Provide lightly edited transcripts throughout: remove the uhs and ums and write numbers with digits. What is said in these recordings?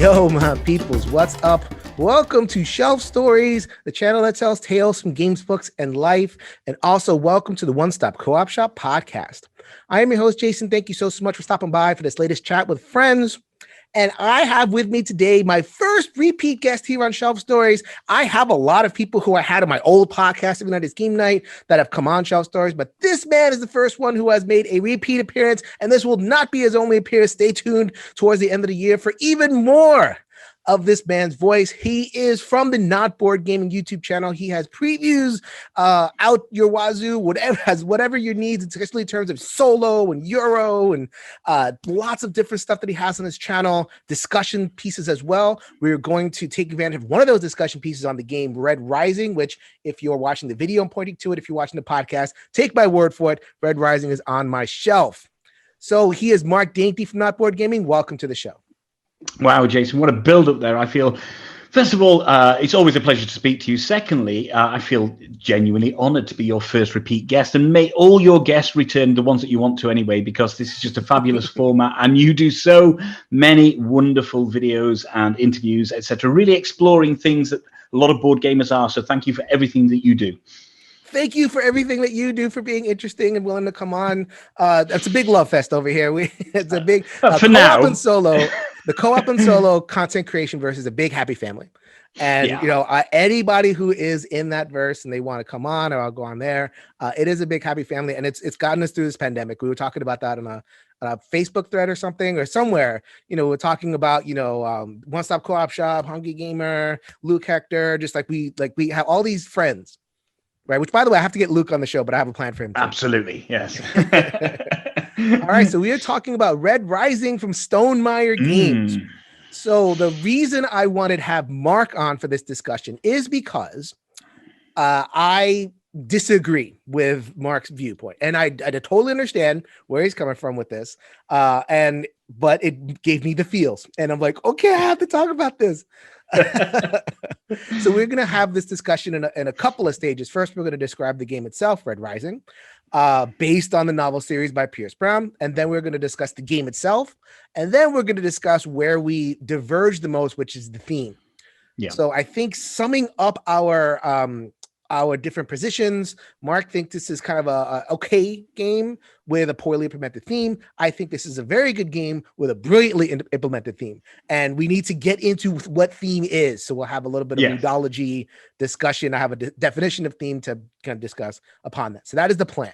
Yo, my peoples, what's up? Welcome to Shelf Stories, the channel that tells tales from games, books, and life. And also welcome to the One Stop Co-op Shop podcast. I am your host, Jason. Thank you so much for stopping by for this latest chat with friends. And I have with me today my first repeat guest here on Shelf Stories. I have a lot of people who I had on my old podcast, even at his game night, that have come on Shelf Stories, but this man is the first one who has made a repeat appearance, and this will not be his only appearance. Stay tuned towards the end of the year for even more of this man's voice. He is from the Not Board Gaming YouTube channel. He has previews out your wazoo, whatever your needs, especially in terms of solo and Euro and lots of different stuff that he has on his channel, discussion pieces as well. We're going to take advantage of one of those discussion pieces on the game Red Rising, which if you're watching the video, I'm pointing to it. If you're watching the podcast, take my word for it. Red Rising is on my shelf. So he is Mark Dainty from Not Board Gaming. Welcome to the show. Wow, Jason, what a build up there. I feel, first of all, it's always a pleasure to speak to you. Secondly, I feel genuinely honored to be your first repeat guest, and may all your guests return, the ones that you want to anyway, because this is just a fabulous format, and you do so many wonderful videos and interviews, etc., really exploring things that a lot of board gamers are. So thank you for everything that you do. Thank you for everything that you do, for being interesting and willing to come on. That's a big love fest over here. It's a big for now and solo. The co-op and solo content creation verse is a big happy family. And, you know, anybody who is in that verse and they want to come on, or I'll go on there, it is a big happy family. And it's gotten us through this pandemic. We were talking about that on a Facebook thread or something, or somewhere, you know, we're talking about, you know, One Stop Co-op Shop, Hungry Gamer, Luke Hector, just like we have all these friends. Right, which, by the way, I have to get Luke on the show, but I have a plan for him too. Absolutely, yes. All right, so we are talking about Red Rising from Stonemaier Games. So the reason I wanted to have Mark on for this discussion is because I disagree with Mark's viewpoint, and I totally understand where he's coming from with this. But it gave me the feels, and I'm like, okay, I have to talk about this. So we're going to have this discussion in a couple of stages. First, we're going to describe the game itself, Red Rising, based on the novel series by Pierce Brown. And then we're going to discuss the game itself. And then we're going to discuss where we diverge the most, which is the theme. Yeah. So I think summing up our different positions, Mark thinks this is kind of a okay game with a poorly implemented theme. I think this is a very good game with a brilliantly implemented theme. And we need to get into what theme is. So we'll have a little bit of ludology discussion. I have a definition of theme to kind of discuss upon that. So that is the plan.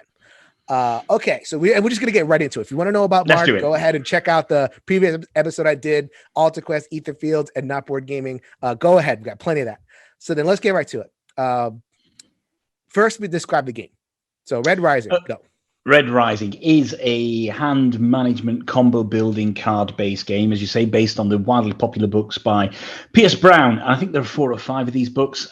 Okay, so we're just going to get right into it. If you want to know about Mark, go ahead and check out the previous episode I did, Alta Quest, Ether Fields, and Not Board Gaming. Go ahead. We've got plenty of that. So then let's get right to it. First, we describe the game. So Red Rising, go. Red Rising is a hand management combo building card-based game, as you say, based on the wildly popular books by Pierce Brown. I think there are 4 or 5 of these books,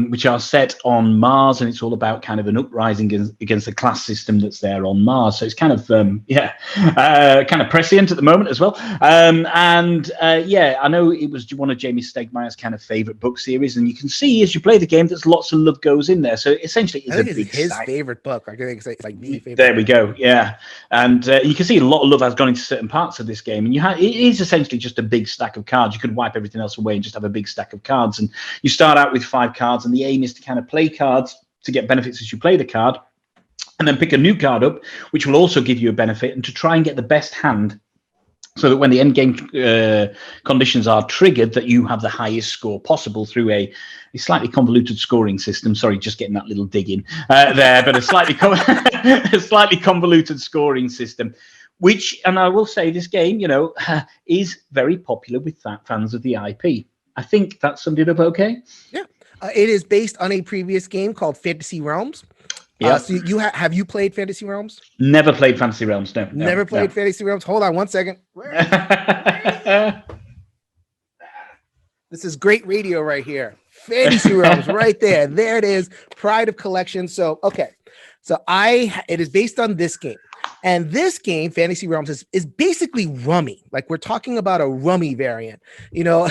which are set on Mars, and it's all about kind of an uprising against the class system that's there on Mars. So it's kind of, kind of prescient at the moment as well. I know it was one of Jamie Stegmaier's kind of favorite book series, and you can see as you play the game, there's lots of love goes in there. So essentially, it's his favorite book. I think it's like the favorite. There we go. Yeah, and you can see a lot of love has gone into certain parts of this game, and it is essentially just a big stack of cards. You could wipe everything else away and just have a big stack of cards, and you start out with 5 cards, and the aim is to kind of play cards to get benefits as you play the card, and then pick a new card up, which will also give you a benefit, and to try and get the best hand, so that when the end game conditions are triggered, that you have the highest score possible through a slightly convoluted scoring system. Sorry, just getting that little dig in there, but a slightly convoluted scoring system, which, and I will say, this game, you know, is very popular with fans of the IP. I think that summed it up okay. Yeah, it is based on a previous game called Fantasy Realms. Yeah. So you have you played Fantasy Realms? Never played Fantasy Realms. No. Never played Fantasy Realms. Hold on one second. This is great radio right here. Fantasy Realms right there. There it is. Pride of collection. So, okay. So it is based on this game. And this game, Fantasy Realms, is basically rummy. Like, we're talking about a rummy variant. You know,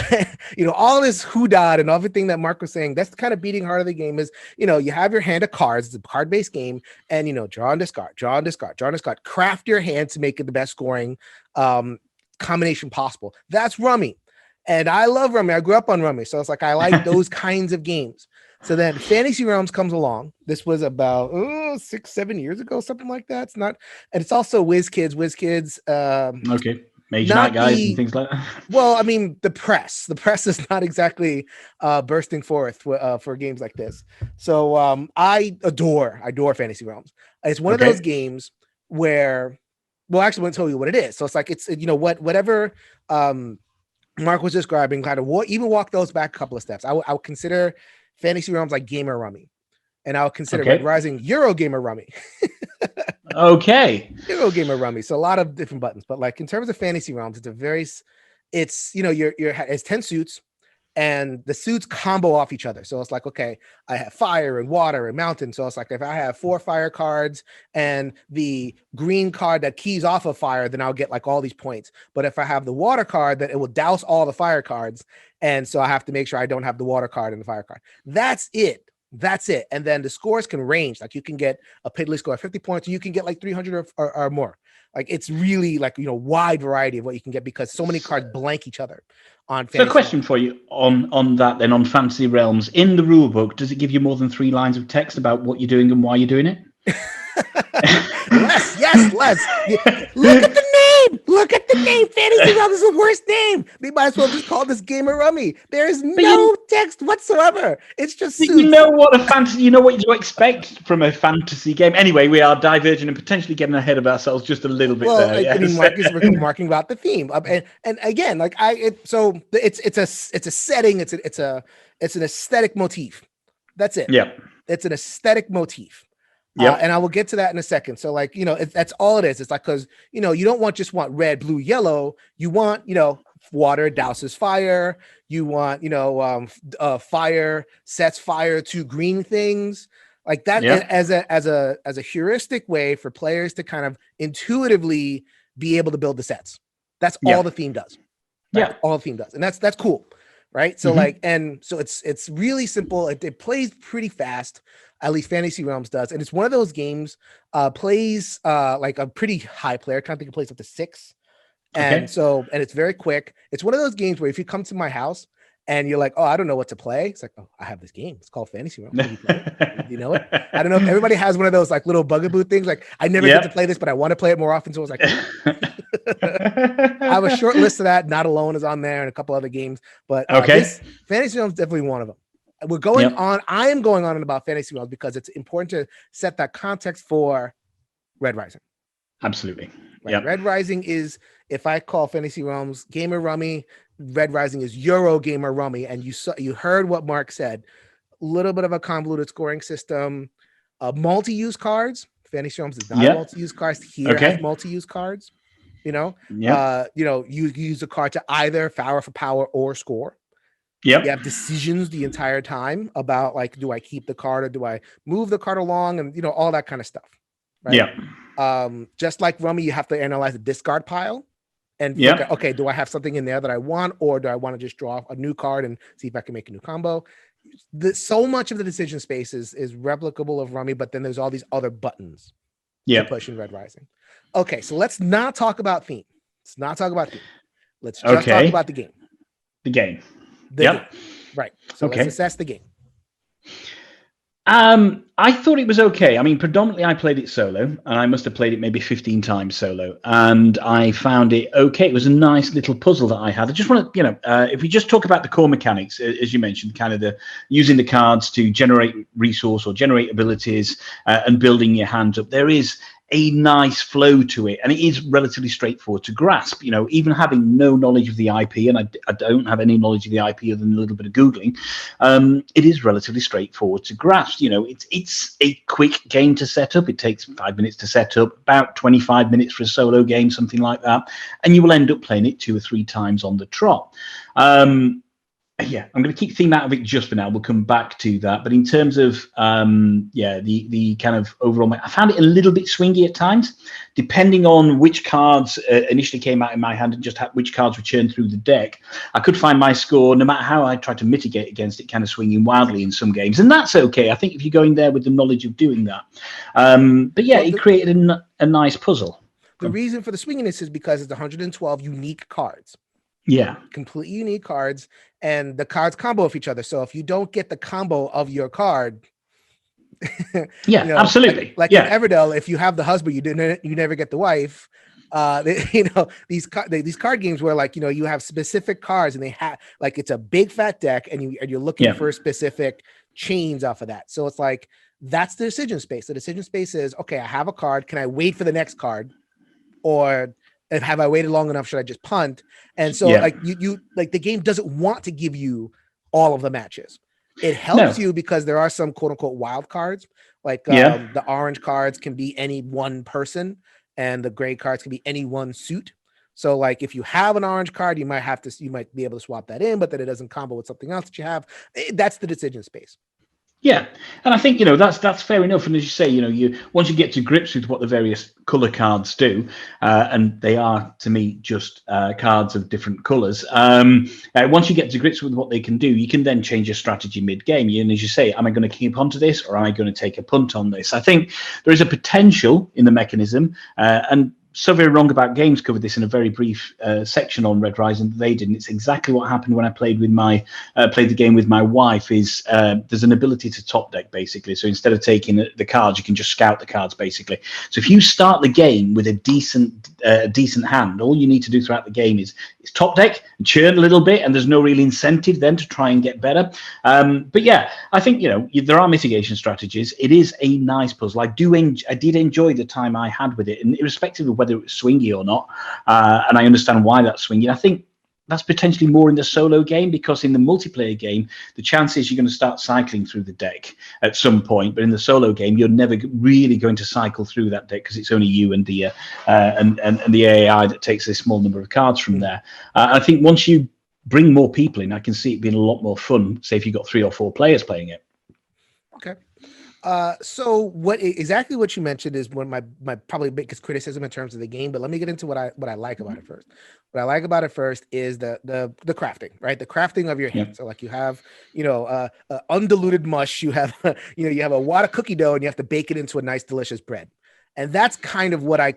all this hoodad and everything that Mark was saying, that's the kind of beating heart of the game is, you know, you have your hand of cards. It's a card-based game. And, you know, draw and discard, draw and discard, draw and discard. Craft your hand to make it the best scoring combination possible. That's rummy. And I love Rummy. I grew up on Rummy. So it's like I like those kinds of games. So then Fantasy Realms comes along. This was about 6-7 years ago, something like that. It's not, and it's also WizKids. Okay. Major Night Not Guys and the things like that. well, I mean, the press is not exactly bursting forth for games like this. So I adore Fantasy Realms. It's one of those games where, well, actually, I won't tell you what it is. So it's like it's whatever Mark was describing, kind of even walk those back a couple of steps. I would consider Fantasy Realms like Gamer Rummy, and I would consider Red Rising Euro Gamer Rummy. Euro Gamer Rummy. So a lot of different buttons, but like in terms of Fantasy Realms, it's it's 10 suits, and the suits combo off each other. So it's like, okay, I have fire and water and mountain. So it's like if I have 4 fire cards and the green card that keys off of fire, then I'll get like all these points. But if I have the water card, then it will douse all the fire cards. And so I have to make sure I don't have the water card and the fire card. That's it. And then the scores can range. Like you can get a piddly score of 50 points, or you can get like 300 or more. Like it's really like, wide variety of what you can get because so many cards blank each other on Fantasy. So a question for you on that then, on Fantasy Realms. In the rule book, does it give you more than 3 lines of text about what you're doing and why you're doing it? Less. Look at the name. Fantasy Realms is the worst name. They might as well just call this Game of Rummy. There is no text whatsoever. It's just suits. You know what you expect from a fantasy game. Anyway, we are diverging and potentially getting ahead of ourselves just a little bit there. I mean, Mark is remarking about the theme, and again, like it's a setting. It's an aesthetic motif. That's it. Yeah, it's an aesthetic motif. Yeah, and I will get to that in a second. So like, that's all it is. It's like, cause you don't want red, blue, yellow. You want, water douses fire. You want, fire sets fire to green things like that as a heuristic way for players to kind of intuitively be able to build the sets. That's all the theme does. Right? Yeah. All the theme does. And that's cool. Right. So so it's really simple. It plays pretty fast. At least Fantasy Realms does. And it's one of those games, plays like a pretty high player count. I think it plays up to 6. And and it's very quick. It's one of those games where if you come to my house and you're like, oh, I don't know what to play. It's like, oh, I have this game. It's called Fantasy Realms. You know it? I don't know if everybody has one of those like little bugaboo things. Like I never get to play this, but I want to play it more often. So I was like, I have a short list of that. Not Alone is on there and a couple other games, but this Fantasy Realms is definitely one of them. We're going on. I am going on about Fantasy Realms because it's important to set that context for Red Rising. Absolutely. Right? Yep. Red Rising is, if I call Fantasy Realms Gamer Rummy, Red Rising is Euro Gamer Rummy. And you heard what Mark said. A little bit of a convoluted scoring system. Multi-use cards. Fantasy Realms is not multi-use cards. Here has multi-use cards. You use a card to either power for power or score. Yep. You have decisions the entire time about like, do I keep the card or do I move the card along, and all that kind of stuff. Right? Yeah. Just like Rummy, you have to analyze the discard pile and figure, okay, do I have something in there that I want, or do I want to just draw a new card and see if I can make a new combo? So much of the decision space is replicable of Rummy, but then there's all these other buttons to push in Red Rising. Okay, so let's not talk about theme. Let's just talk about the game. The game. Game. Right. So let's assess the game. I thought it was okay. I mean, predominantly I played it solo, and I must have played it maybe 15 times solo, and I found it okay. It was a nice little puzzle that I had. I just want to, if we just talk about the core mechanics, as you mentioned, kind of using the cards to generate resource or generate abilities and building your hand up. There is a nice flow to it, and it is relatively straightforward to grasp. Even having no knowledge of the IP, and I don't have any knowledge of the IP other than a little bit of googling, it is relatively straightforward to grasp. It's a quick game to set up. It takes 5 minutes to set up, about 25 minutes for a solo game, something like that, and you will end up playing it 2 or 3 times on the trot. I'm going to keep theme out of it just for now. We'll come back to that. But in terms of, the kind of overall, I found it a little bit swingy at times, depending on which cards initially came out in my hand and just which cards were churned through the deck. I could find my score, no matter how I tried to mitigate against it, kind of swinging wildly in some games. And that's okay. I think if you're going there with the knowledge of doing that. It created a nice puzzle. The reason for the swinginess is because it's 112 unique cards. Yeah. completely unique cards, and the cards combo with each other. So if you don't get the combo of your card, Yeah, absolutely. like in Yeah. Everdell, if you have the husband, you never get the wife. These card games where like you have specific cards and they have like it's a big fat deck and you're looking Yeah. for specific chains off of that. So it's like that's the decision space. The decision space is okay. I have a card. Can I wait for the next card, or have I waited long enough? Should I just punt? And so Yeah. like you like the game doesn't want to give you all of the matches. It helps No. you because there are some quote unquote wild cards. Like Yeah. the orange cards can be any one person, and the gray cards can be any one suit. So like if you have an orange card, you might be able to swap that in, but then it doesn't combo with something else that you have. That's the decision space. Yeah, and I think that's fair enough. And as you say, you once you get to grips with what the various color cards do, and they are to me just cards of different colors. Once you get to grips with what they can do, you can then change your strategy mid-game. And as you say, am I going to keep onto this, or am I going to take a punt on this? I think there is a potential in the mechanism, and So Very Wrong About Games covered this in a very brief section on Red Rising that they did, and it's exactly what happened when I played the game with my wife. Is there's an ability to top deck basically. So instead of taking the cards, you can just scout the cards basically. So if you start the game with a decent hand, all you need to do throughout the game is top deck and churn a little bit, and there's no real incentive then to try and get better. But yeah, I think there are mitigation strategies. It is a nice puzzle. I did enjoy the time I had with it, and irrespective of whether it was swingy or not, and I understand why that's swingy. I think that's potentially more in the solo game, because in the multiplayer game, the chance is you're going to start cycling through the deck at some point. But in the solo game, you're never really going to cycle through that deck because it's only you and the AI that takes a small number of cards from there. I think once you bring more people in, I can see it being a lot more fun. Say if you've got 3 or 4 players playing it. Okay. So exactly what you mentioned is one of my probably biggest criticism in terms of the game, but let me get into what I like about it first. What I like about it first is the crafting, right? The crafting of your hand. So like you have, undiluted mush, you have, you have a wad of cookie dough and you have to bake it into a nice, delicious bread. And that's kind of what I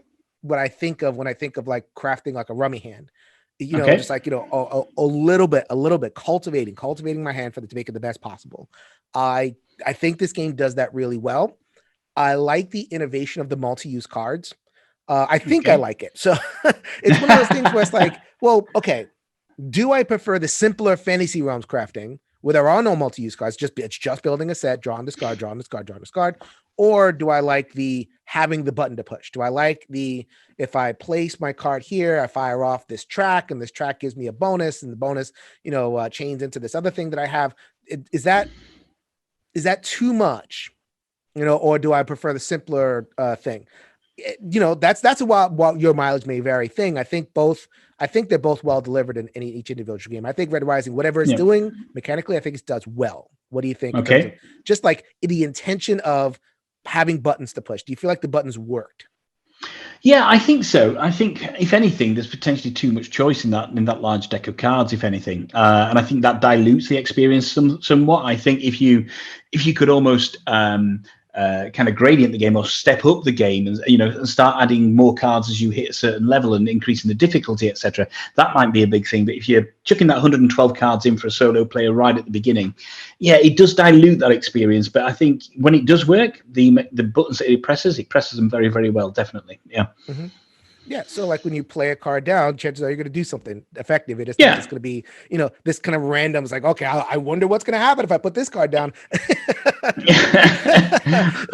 think of when I think of like crafting like a rummy hand. Just like, a little bit cultivating my hand to make it the best possible. I think this game does that really well. I like the innovation of the multi-use cards. I think I like it. So it's one of those things where it's like, well, okay, do I prefer the simpler Fantasy Realms crafting where there are no multi-use cards, it's just building a set, draw and discard, draw and discard, draw and discard? Or do I like the having the button to push? Do I like if I place my card here, I fire off this track and this track gives me a bonus, and the bonus, chains into this other thing that I have? Is that too much, or do I prefer the simpler thing? That's a while your mileage may vary thing. I think they're both well delivered in each individual game. I think Red Rising, whatever it's doing mechanically, I think it does well. What do you think? In terms of just like the intention of having buttons to push. Do you feel like the buttons worked? Yeah, I think so. I think if anything, there's potentially too much choice in that large deck of cards, if anything, and I think that dilutes the experience somewhat. I think if you could almost kind of gradient the game or step up the game, and start adding more cards as you hit a certain level and increasing the difficulty, etc., that might be a big thing. But if you're chucking that 112 cards in for a solo player right at the beginning, yeah, it does dilute that experience. But I think when it does work, the buttons that it presses them very, very well, definitely. Yeah. Mm-hmm. Yeah, so like when you play a card down, chances are you're going to do something effective. It's not just going to be, this kind of random. It's like, okay, I wonder what's going to happen if I put this card down. A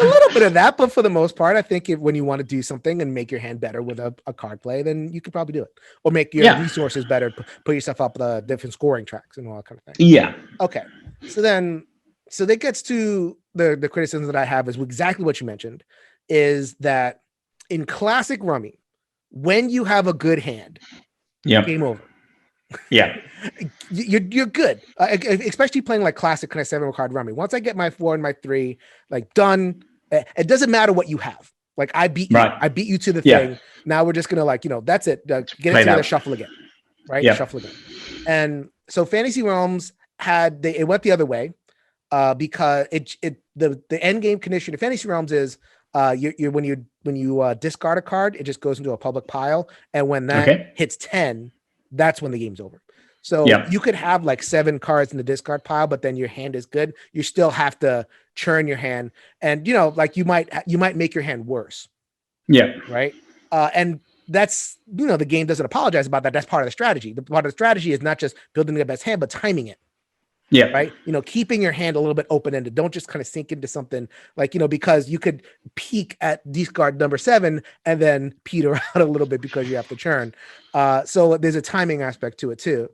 little bit of that, but for the most part, I think when you want to do something and make your hand better with a card play, then you could probably do it, or make your resources better, put yourself up the different scoring tracks and all that kind of thing. Yeah. Okay, so that gets to the criticism that I have is exactly what you mentioned, is that in classic Rummy, when you have a good hand, game over. Yeah, you're good, especially playing like classic kind of 7 card Rummy. Once I get my 4 and my 3 like done, it doesn't matter what you have. Like I beat you, I beat you to the thing. Now we're just gonna that's it. Get it together, shuffle again, right? Shuffle again. And so Fantasy Realms it went the other way, because the end game condition of Fantasy Realms is when you discard a card, it just goes into a public pile, and when that hits 10, that's when the game's over. So you could have like 7 cards in the discard pile, but then your hand is good. You still have to churn your hand, and like you might make your hand worse. Yeah. Right. And that's, the game doesn't apologize about that. That's part of the strategy. The part of the strategy is not just building the best hand, but timing it. Yeah. Right. Keeping your hand a little bit open-ended. Don't just kind of sink into something like, because you could peak at discard number 7 and then peter out a little bit because you have to churn. So there's a timing aspect to it too.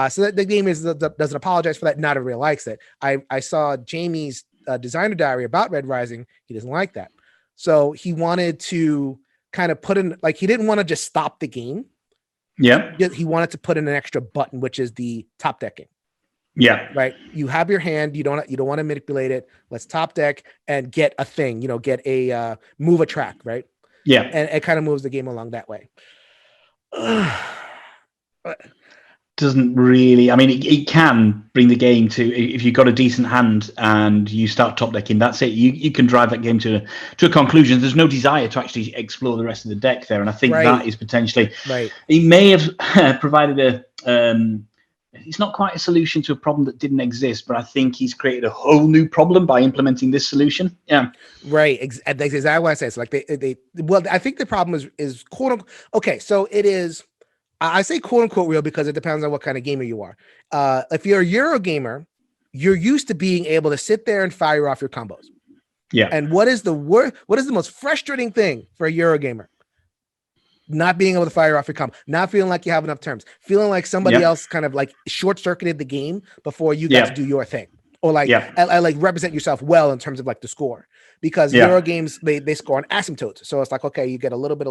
So that the game doesn't apologize for that. Not everybody likes it. I saw Jamie's designer diary about Red Rising. He doesn't like that. So he wanted to kind of put in, like, he didn't want to just stop the game. Yeah. He wanted to put in an extra button, which is the top decking. Yeah. Right. You have your hand. You don't want to manipulate it. Let's top deck and get a thing, get a move a track. Right. Yeah. And it kind of moves the game along that way. Doesn't really, I mean, it can bring the game to, if you've got a decent hand and you start top decking, that's it. You can drive that game to a conclusion. There's no desire to actually explore the rest of the deck there. And I think that is potentially, he may have provided it's not quite a solution to a problem that didn't exist, but I think he's created a whole new problem by implementing this solution. Yeah. Right. That's exactly what I say. It's like well, I think the problem is quote unquote, okay. So it is, I say quote unquote real because it depends on what kind of gamer you are. If you're a Euro gamer, you're used to being able to sit there and fire off your combos. Yeah. And what is the most frustrating thing for a Euro gamer? Not being able to fire off your combo, not feeling like you have enough turns, feeling like somebody else kind of like short-circuited the game before you got to do your thing, or like like represent yourself well in terms of like the score. Because Euro games, they score on asymptotes. So it's like, okay, you get a little bit,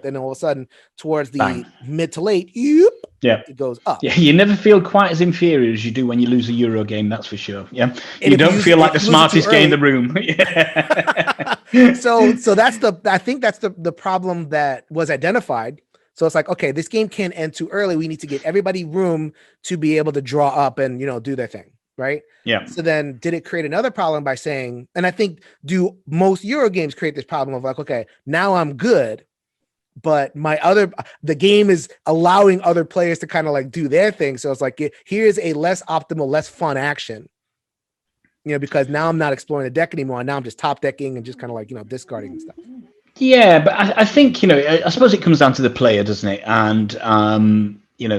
then all of a sudden towards the mid to late, it goes up. Yeah, you never feel quite as inferior as you do when you lose a Euro game, that's for sure. Yeah. And you don't feel like the smartest guy in the room. So I think that's the problem that was identified. So it's like, okay, this game can't end too early. We need to get everybody room to be able to draw up and, do their thing. Right. Yeah. So then did it create another problem by saying, and I think do most Euro games create this problem of like, okay, now I'm good, but the game is allowing other players to kind of like do their thing. So it's like, here's a less optimal, less fun action, because now I'm not exploring the deck anymore. Now I'm just top decking and just kind of like, discarding and stuff. Yeah. But I think, I suppose it comes down to the player, doesn't it? And,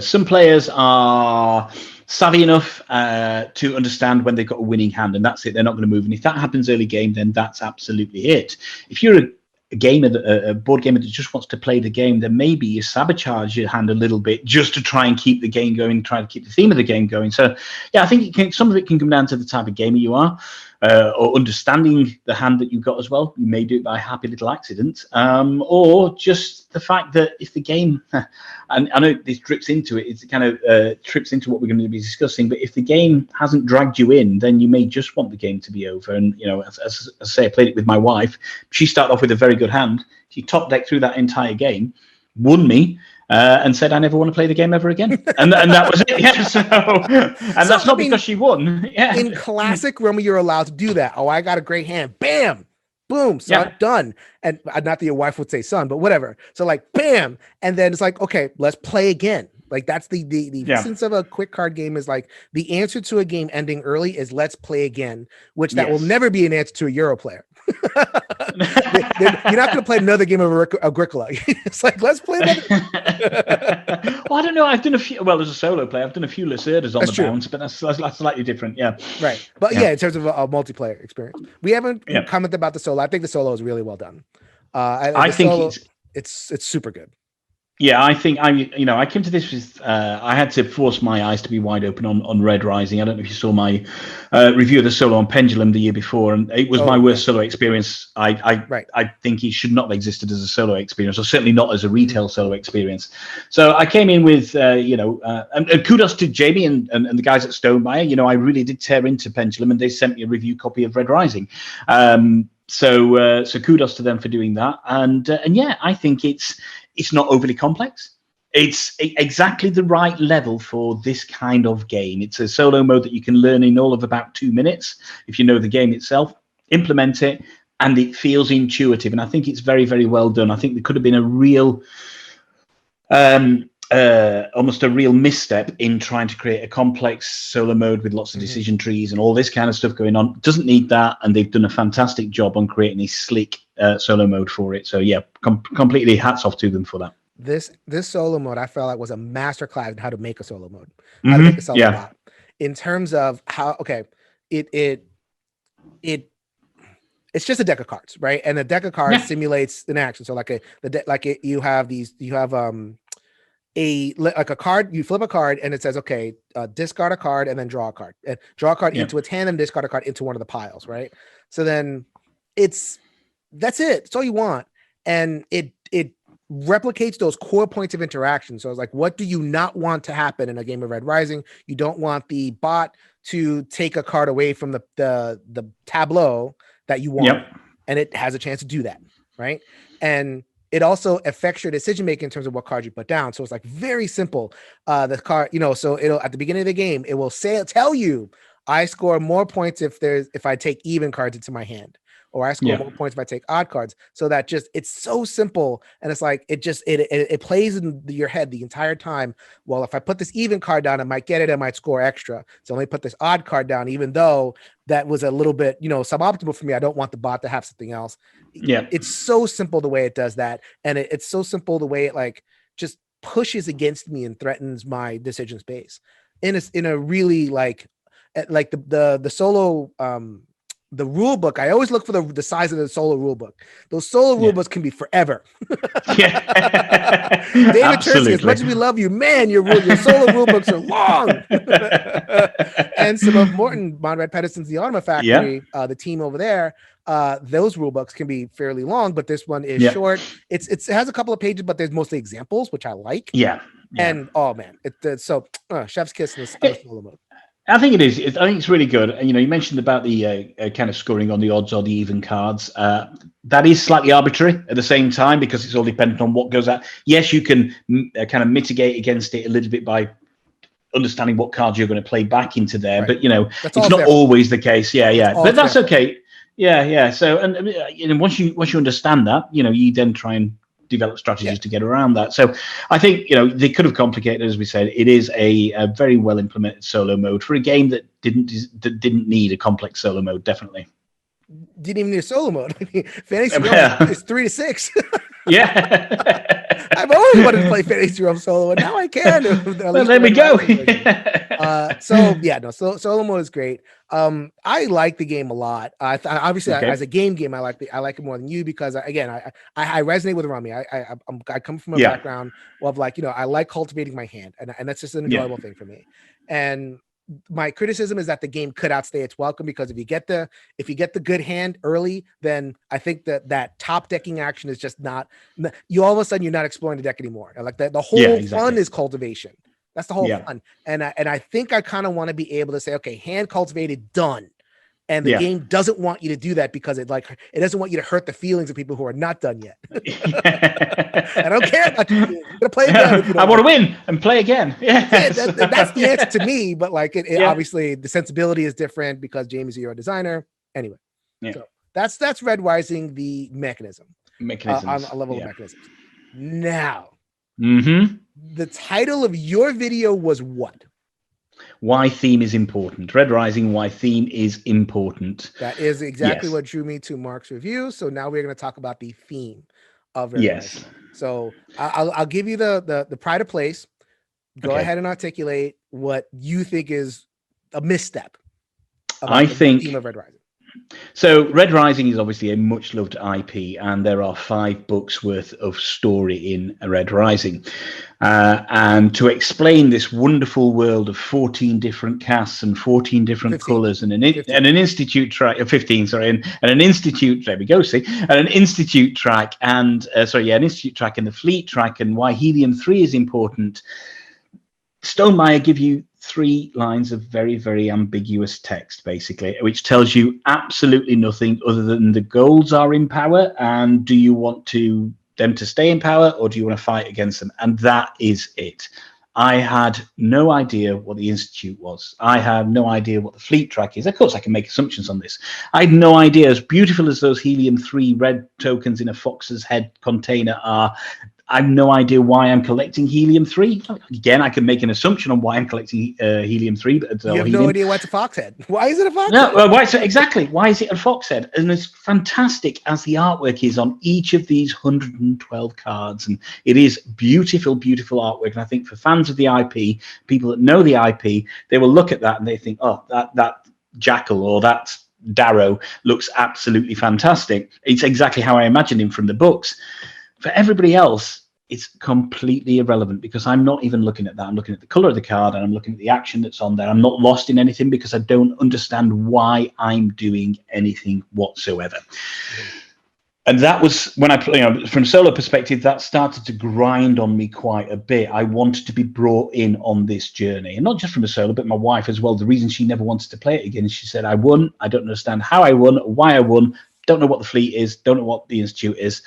some players are savvy enough to understand when they've got a winning hand, and that's it. They're not going to move. And if that happens early game, then that's absolutely it. If you're a gamer, a board gamer that just wants to play the game, then maybe you sabotage your hand a little bit just to try and keep the game going, try to keep the theme of the game going. So, yeah, I think some of it can come down to the type of gamer you are, or understanding the hand that you've got as well. You may do it by a happy little accident, or just the fact that if the game, and I know this drips into it, it kind of trips into what we're going to be discussing, but if the game hasn't dragged you in, then you may just want the game to be over. And, as I say, I played it with my wife. She started off with a very good hand. She top decked through that entire game, won me, and said, I never want to play the game ever again. And that was it. Yeah. So, that's not because she won. Yeah. In classic Rummy, you're allowed to do that. Oh, I got a great hand. Bam. Boom. Son, done. And not that your wife would say son, but whatever. So like, bam. And then it's like, okay, let's play again. Like that's the essence of a quick card game is like the answer to a game ending early is let's play again, which that will never be an answer to a Euro player. You're not going to play another game of Agricola. It's like, let's play another. Well, I don't know. I've done a few. Well, as a solo player, I've done a few Lacerdas on the bounce, but that's slightly different. Yeah. Right. But in terms of a multiplayer experience, we haven't commented about the solo. I think the solo is really well done. I think it's super good. Yeah, I think I came to this with I had to force my eyes to be wide open on Red Rising. I don't know if you saw my review of the solo on Pendulum the year before, and it was my worst solo experience. I think it should not have existed as a solo experience, or certainly not as a retail solo experience. So I came in with and kudos to Jamie and the guys at Stonemaier. I really did tear into Pendulum, and they sent me a review copy of Red Rising. So kudos to them for doing that. And yeah, I think it's not overly complex. It's exactly the right level for this kind of game. It's a solo mode that you can learn in all of about 2 minutes if you know the game itself, implement it, and it feels intuitive. And I think it's very, very well done. I think there could have been a real almost a real misstep in trying to create a complex solo mode with lots of decision trees and all this kind of stuff going on. Doesn't need that, and they've done a fantastic job on creating a sleek solo mode for it. So yeah, completely hats off to them for that. This solo mode I felt like was a masterclass in how to make a solo mode, how to make a solo bot, in terms of how it's just a deck of cards, right? And the deck of cards simulates an action. So you have a card, you flip a card and it says, okay, discard a card and then draw a card, and draw a card into a tandem, discard a card into one of the piles, right? So then that's it. It's all you want. And it replicates those core points of interaction. So it's like, what do you not want to happen in a game of Red Rising? You don't want the bot to take a card away from the tableau that you want, and it has a chance to do that, right? And it also affects your decision making in terms of what cards you put down. So it's like very simple. The card, so it'll, at the beginning of the game, it will tell you, I score more points if I take even cards into my hand, or I score more points if I take odd cards. So that it's so simple, and it's like it plays in your head the entire time. Well, if I put this even card down, I might get it, I might score extra. So let me put this odd card down, even though that was a little bit suboptimal for me. I don't want the bot to have something else. Yeah, it's so simple the way it does that, and it's so simple the way it just pushes against me and threatens my decision space in a really the solo the rule book. I always look for the size of the solo rule book. Those solo rule books can be forever. David Tursi, as much as we love you, man, your solo rule books are long. And some of Monrad Pedersen's The Automa Factory, the team over there, those rule books can be fairly long, but this one is short. It has a couple of pages, but there's mostly examples, which I like. And oh man, chef's kiss in the solo mode. I think it is. I think it's really good. And you mentioned about the kind of scoring on the odds or the even cards. That is slightly arbitrary at the same time, because it's all dependent on what goes out. Yes, you can kind of mitigate against it a little bit by understanding what cards you're going to play back into there. But it's not always the case. But that's okay. So and once you understand that, you then try and develop strategies to get around that. So I think they could have complicated, as we said. It is a very well implemented solo mode for a game that didn't need a complex solo mode. Definitely didn't even need a solo mode. I mean, Fantasy Realms is 3 to 6. I've always wanted to play Fantasy Realms solo, and now I can. Well, there we go. Solo mode is great. I like the game a lot. Obviously, as a game, I like it more than you, because I resonate with Rami. I come from a background of I like cultivating my hand, and that's just an enjoyable thing for me. And my criticism is that the game could outstay its welcome, because if you get the good hand early, then I think that top decking action is just not. You all of a sudden you're not exploring the deck anymore. Like the whole fun is cultivation. That's the whole fun. And I think I kind of want to be able to say, okay, hand cultivated, done. And the game doesn't want you to do that, because it doesn't want you to hurt the feelings of people who are not done yet. I don't care about you. You're gonna play again. I want to win and play again. That's the answer to me. But obviously the sensibility is different, because Jamie's a Euro designer. Anyway, so that's Red Rising, the mechanisms on a level of mechanisms. Now, the title of your video was what? Why theme is important. Red Rising, why theme is important. That is exactly what drew me to Mark's review. So now we're going to talk about the theme of Red Rising. So I'll give you the pride of place. Go ahead and articulate what you think is a misstep about the theme of Red Rising. So Red Rising is obviously a much loved IP, and there are 5 books worth of story in Red Rising. And to explain this wonderful world of 14 different casts and 14 different colors and an institute track, 15, sorry, and an institute, there we go, see, and an institute track, and an institute track and the fleet track, and why helium-3 is important. Stonemaier give you 3 lines of very, very ambiguous text, basically, which tells you absolutely nothing other than the golds are in power, and do you want them to stay in power, or do you want to fight against them? And that is it. I had no idea what the Institute was. I had no idea what the fleet track is. Of course, I can make assumptions on this. I had no idea, as beautiful as those helium-3 red tokens in a fox's head container are, I've no idea why I'm collecting helium-3. Again, I can make an assumption on why I'm collecting helium-3, but you have no idea why it's a fox head. Why is it a fox head? No, why is it, exactly. Why is it a fox head? And as fantastic as the artwork is on each of these 112 cards, and it is beautiful, beautiful artwork. And I think for fans of the IP, people that know the IP, they will look at that and they think, oh, that jackal or that Darrow looks absolutely fantastic. It's exactly how I imagined him from the books. For everybody else, it's completely irrelevant because I'm not even looking at that. I'm looking at the color of the card and I'm looking at the action that's on there. I'm not lost in anything because I don't understand why I'm doing anything whatsoever. And that was when I, from a solo perspective, that started to grind on me quite a bit. I wanted to be brought in on this journey, and not just from a solo, but my wife as well. The reason she never wanted to play it again is she said, I won. I don't understand how I won, why I won. Don't know what the fleet is. Don't know what the institute is.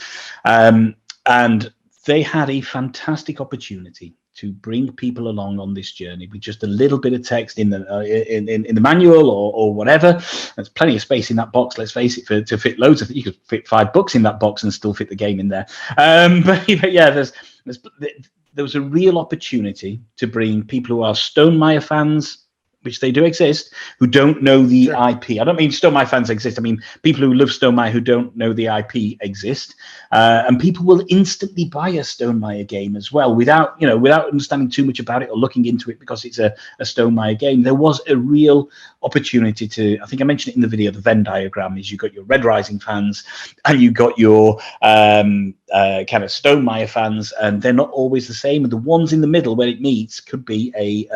And they had a fantastic opportunity to bring people along on this journey with just a little bit of text in the in the manual or whatever. There's plenty of space in that box. Let's face it, to fit loads of it. You could fit 5 books in that box and still fit the game in there. But yeah, there was a real opportunity to bring people who are Stonemaier fans, which they do exist, who don't know the IP. I don't mean Stonemaier fans exist. I mean people who love Stonemaier who don't know the IP exist. And people will instantly buy a Stonemaier game as well without understanding too much about it or looking into it because it's a Stonemaier game. There was a real opportunity to, I think I mentioned it in the video, the Venn diagram is you've got your Red Rising fans and you've got your kind of Stonemaier fans, and they're not always the same. And the ones in the middle where it meets could be a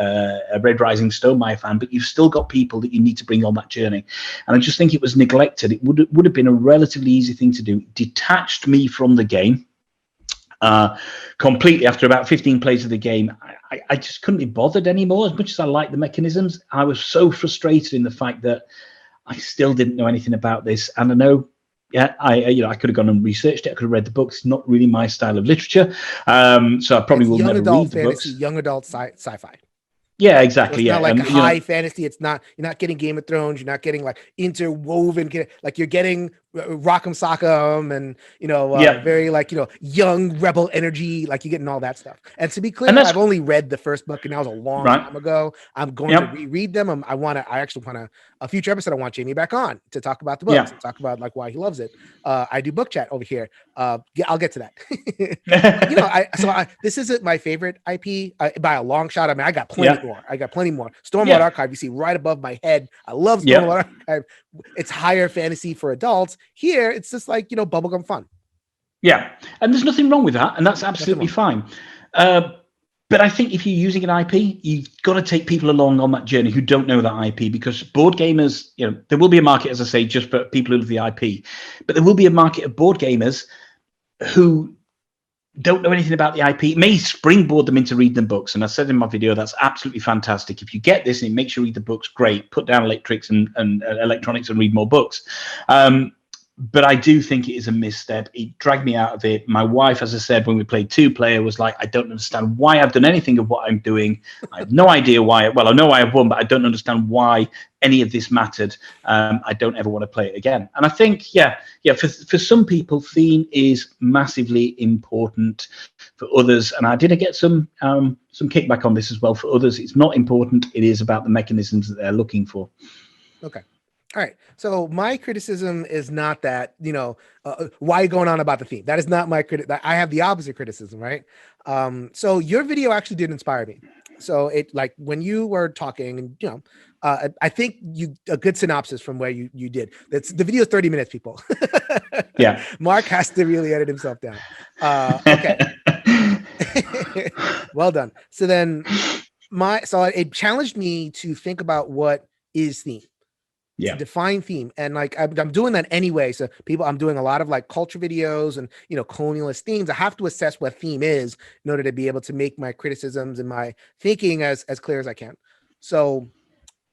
Red Rising Stonemaier fan, but you've still got people that you need to bring on that journey. And I just think it was neglected. It would have been a relatively easy thing to do. Detached me from the game completely. After about 15 plays of the game, I just couldn't be bothered anymore. As much as I like the mechanisms, I was so frustrated in the fact that I still didn't know anything about this. And I know, yeah, I could have gone and researched it. I could have read the books. It's not really my style of literature, so I probably will never read the books. Young adult sci-fi. Yeah, exactly. So it's yeah, not like and, high fantasy. It's not. You're not getting Game of Thrones. You're not getting like interwoven. Like you're getting Rock'em Sock'em and very like young rebel energy. Like you're getting all that stuff. And to be clear, I've only read the first book, and that was a long time ago. I'm going to reread them. I actually want a future episode. I want Jamie back on to talk about the books, and talk about like why he loves it. I do book chat over here. I'll get to that. This isn't my favorite IP by a long shot. I mean, I got plenty more. Stormlord Archive, you see right above my head. I love Stormlord Archive. It's higher fantasy for adults. Here, it's just like bubblegum fun. Yeah, and there's nothing wrong with that, and that's absolutely fine. But I think if you're using an IP, you've got to take people along on that journey who don't know that IP, because board gamers, there will be a market, as I say, just for people who love the IP, but there will be a market of board gamers who don't know anything about the IP. It may springboard them into reading books. And I said in my video, that's absolutely fantastic. If you get this and it makes you read the books, great. Put down electrics and electronics and read more books. But I do think it is a misstep. It dragged me out of it. My wife, as I said, when we played 2-player, was like, I don't understand why I've done anything of what I'm doing. I have no idea why. Well, I know I have won, but I don't understand why any of this mattered. I don't ever want to play it again. And I think, for some people, theme is massively important. For others, and I did get some kickback on this as well. For others, it's not important. It is about the mechanisms that they're looking for. Okay. All right. So my criticism is not that, why are you going on about the theme? That is not my I have the opposite criticism, right? So your video actually did inspire me. So it, like, when you were talking and, I think a good synopsis from where you did. The video is 30 minutes, people. Yeah. Mark has to really edit himself down. Okay. Well done. So then it challenged me to think about what is theme. To define theme, and like I'm doing that anyway. So I'm doing a lot of like culture videos and colonialist themes. I have to assess what theme is in order to be able to make my criticisms and my thinking as clear as I can. So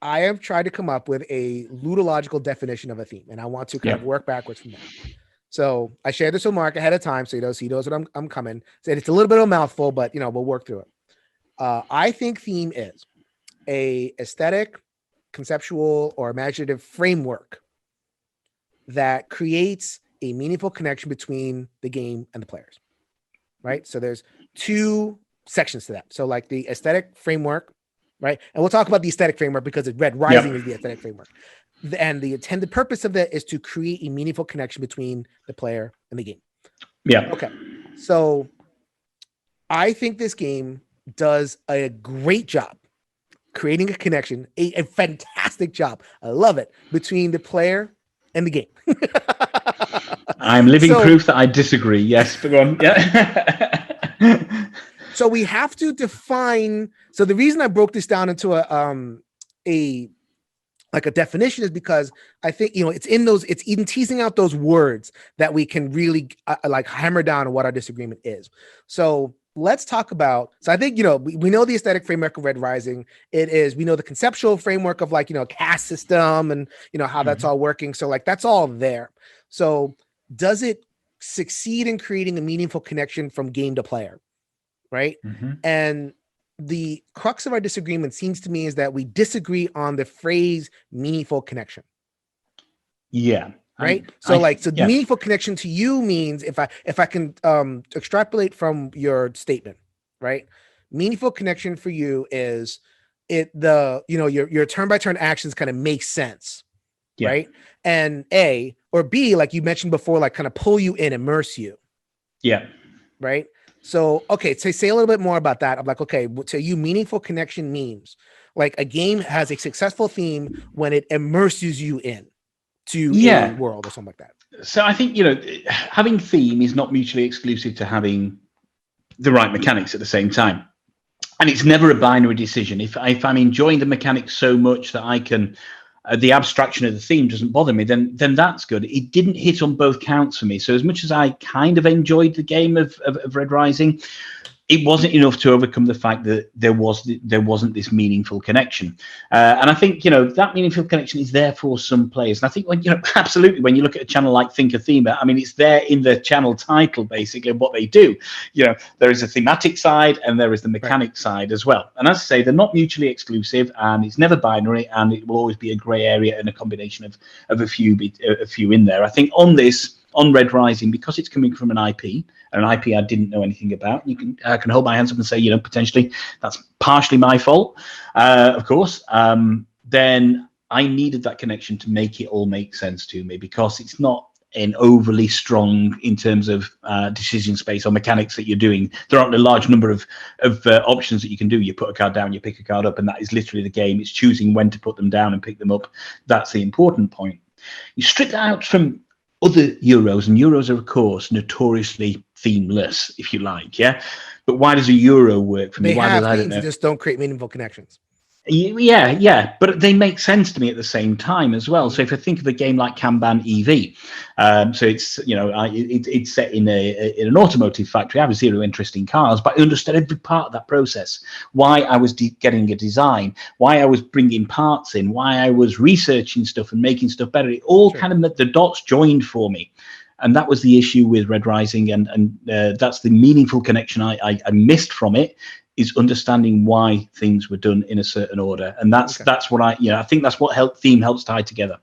I have tried to come up with a ludological definition of a theme, and I want to kind of work backwards from that. So I shared this with Mark ahead of time, so he knows what I'm coming. Said it's a little bit of a mouthful, but we'll work through it. I think theme is a aesthetic, conceptual, or imaginative framework that creates a meaningful connection between the game and the players. right? So there's two sections to that. So like the aesthetic framework, right? And we'll talk about the aesthetic framework because Red Rising is the aesthetic framework. And the intended purpose of that is to create a meaningful connection between the player and the game. Yeah. Okay. So I think this game does a great job creating a connection, a fantastic job. I love it, between the player and the game. I'm living proof that I disagree. Yes, but go on. Yeah. So we have to define. So the reason I broke this down into a definition is because I think, it's in those, it's even teasing out those words that we can really like hammer down on what our disagreement is. So let's talk about, so I think, we know the aesthetic framework of Red Rising. We know the conceptual framework of like, caste system and, how that's all working. So like, that's all there. So does it succeed in creating a meaningful connection from game to player? Right. And the crux of our disagreement seems to me is that we disagree on the phrase meaningful connection. Yeah. Right. So meaningful connection to you means, if I can extrapolate from your statement, right? Meaningful connection for you is your turn by turn actions kind of make sense. Yeah. Right. And A or B, like you mentioned before, like kind of pull you in, immerse you. Yeah. Right. So, okay, so say a little bit more about that. I'm like, okay, to you, meaningful connection means like a game has a successful theme when it immerses you in to a world or something like that. So I think, having theme is not mutually exclusive to having the right mechanics at the same time. And it's never a binary decision. If I'm enjoying the mechanics so much that I can, the abstraction of the theme doesn't bother me, then that's good. It didn't hit on both counts for me. So as much as I kind of enjoyed the game of Red Rising, it wasn't enough to overcome the fact that there wasn't this meaningful connection. And I think, that meaningful connection is there for some players. And I think absolutely, when you look at a channel like Think of Thema, I mean, it's there in the channel title, basically, of what they do. There is a thematic side and there is the mechanic side as well. And as I say, they're not mutually exclusive and it's never binary, and it will always be a gray area and a combination of a few in there. I think on Red Rising, because it's coming from an IP I didn't know anything about, I can hold my hands up and say, potentially that's partially my fault, of course. Then I needed that connection to make it all make sense to me, because it's not an overly strong in terms of decision space or mechanics that you're doing. There aren't a large number of options that you can do. You put a card down, you pick a card up, and that is literally the game. It's choosing when to put them down and pick them up. That's the important point. You strip that out from other Euros, and Euros are, of course, notoriously themeless, if you like, yeah? But why does a Euro work for me? They have themes, just don't create meaningful connections. Yeah, but they make sense to me at the same time as well. So if I think of a game like Kanban EV, so it's it's set in an automotive factory. I have zero interest in cars, but I understood every part of that process. Why I was getting a design, why I was bringing parts in, why I was researching stuff and making stuff better. It all kind of the dots joined for me. And that was the issue with Red Rising, and that's the meaningful connection I missed from it, is understanding why things were done in a certain order. And that's what I think that's what theme helps tie together.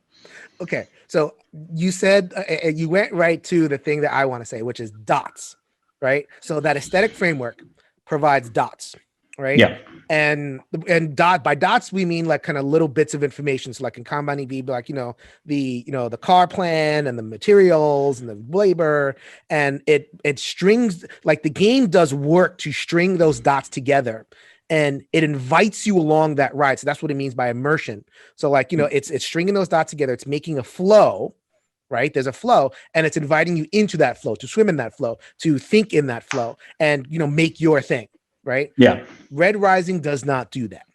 Okay, so you said you went right to the thing that I want to say, which is dots, right? So that aesthetic framework provides dots, right? Yeah. And by dots we mean like kind of little bits of information. So like in Kanban EV, like the car plan and the materials and the labor, and it strings, like the game does work to string those dots together, and it invites you along that ride. So that's what it means by immersion. So like it's stringing those dots together. It's making a flow. Right? There's a flow, and it's inviting you into that flow, to swim in that flow, to think in that flow, and make your thing. Right? Yeah. Red Rising does not do that.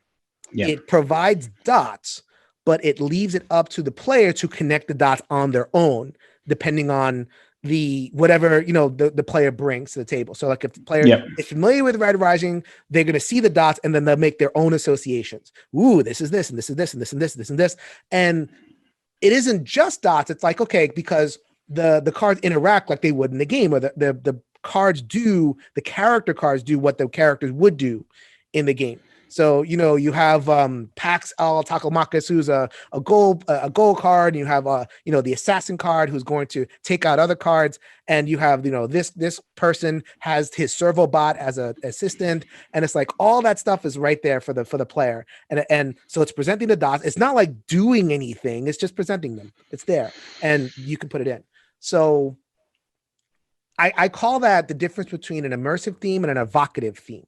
Yeah. It provides dots, but it leaves it up to the player to connect the dots on their own, depending on the whatever the player brings to the table. So like if the player is familiar with Red Rising, they're going to see the dots and then they'll make their own associations. Ooh, this is this and this is this and this and this and this and this. And it isn't just dots. It's like, okay, because the cards interact like they would in the game, or the cards do, the character cards do what the characters would do in the game. So, you have Pax Al Takalmakis, who's a gold card, and you have the assassin card who's going to take out other cards, and you have this person has his servo bot as an assistant, and it's like all that stuff is right there for the player, and so it's presenting the dots. It's not like doing anything; it's just presenting them. It's there, and you can put it in. So I call that the difference between an immersive theme and an evocative theme.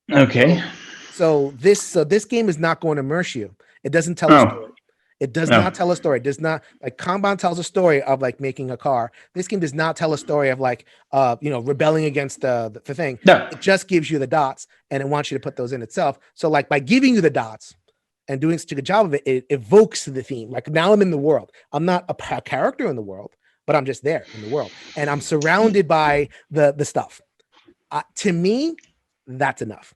Okay. So this game is not going to immerse you. It doesn't tell a story. It does not tell a story. It does not, like Kanban tells a story of like making a car. This game does not tell a story of like rebelling against the thing. No. It just gives you the dots, and it wants you to put those in itself. So like by giving you the dots and doing such a good job of it, it evokes the theme. Like now I'm in the world. I'm not a character in the world, but I'm just there in the world, and I'm surrounded by the stuff. To me, that's enough.